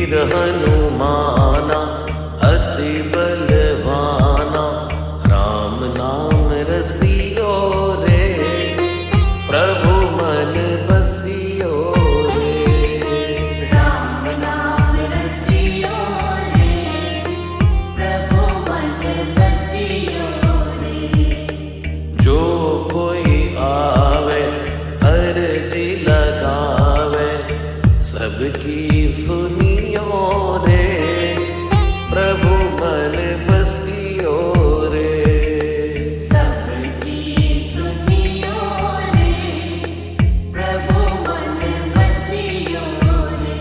वीर हनुमाना अति बलवाना, राम नाम रसियो रे, प्रभु मन बसियो रे। राम नाम रसियो रे, प्रभु मन बसियो रे। जो कोई आवे अर्जी लगावे, सबकी सुनियो रे, प्रभु मन बसियो रे। सबकी सुनियो रे, प्रभु मन बसियो रे।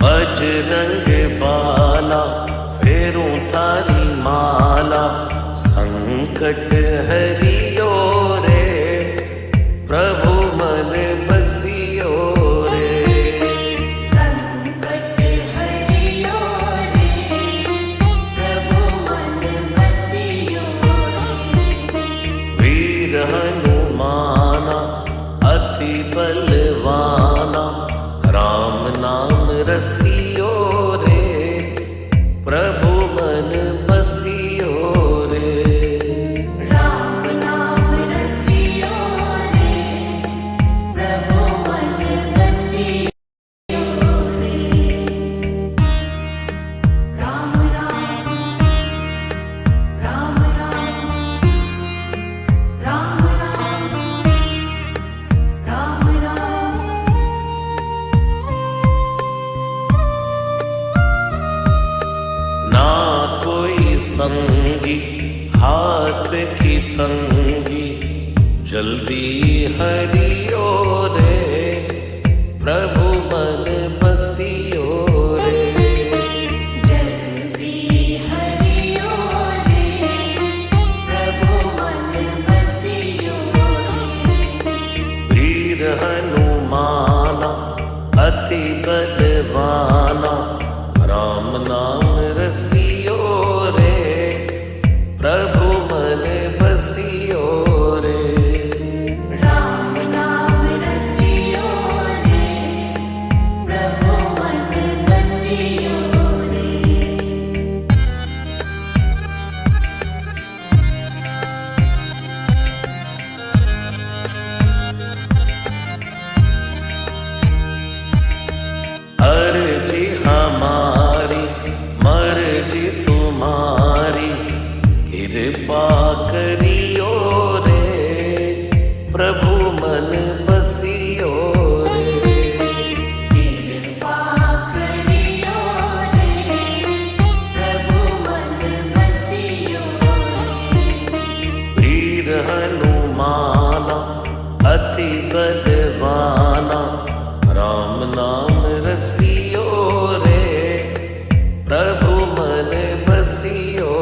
बजरंग बाला फेरूं थारी माला, संकट हरियो रे, प्रभु मन बसियो रे। संकट हरियो रे, प्रभु मन बसियो रे। वीर हनुमाना अति बलवाना, राम नाम रसियो रे, प्रभु मन बसियो रे। राम नाम रसियो रे, प्रभु मन बसियो रे। राम राम राम राम राम राम राम राम। ना कोई संगी हाथ की तंगी, जल्दी हरियो रे, प्रभु मन बसियो रे। जल्दी हरियो रे, प्रभु मन बसियो रे। वीर हनुमाना अति बलवाना, राम नाम रसियो रे, प्रभु मन बसियो रे। राम नाम रसियो रे, प्रभु मन बसियो रे। अर्जी हमारी मर्जी तुम्हारी, कृपा करियो रे, प्रभु मन बसियो रे। कृपा करियो रे, प्रभु मन बसियो रे। वीर हनुमाना अति बलवाना, राम नाम रसियो रे, प्रभु मन बसियो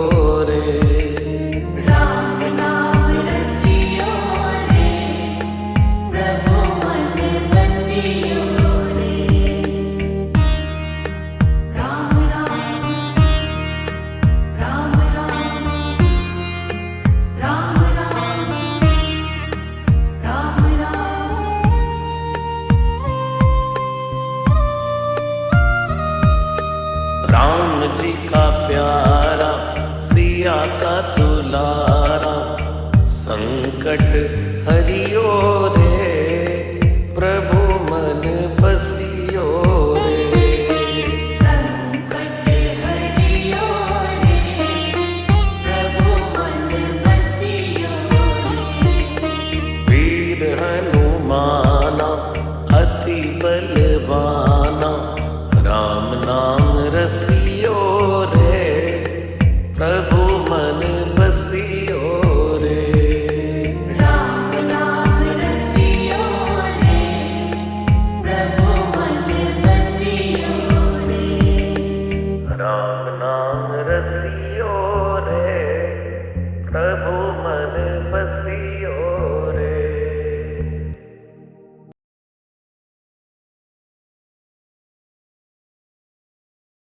रे। राम नाम रसियो रे, प्रभु मन बसियो रे। राम राम राम राम राम राम राम। राम जी का प्यारा सिया का दुलारा, संकट हरियो रे, प्रभु मन बसियो रे। संकट हरियो रे, प्रभु मन बसियो रे। वीर हनुमाना अति बलवाना, राम नाम रसियो रे, प्रभु मन बसियो रे। राम नाम रसियो रे, प्रभु मन बसियो रे। राम नाम रसियो रे, प्रभु मन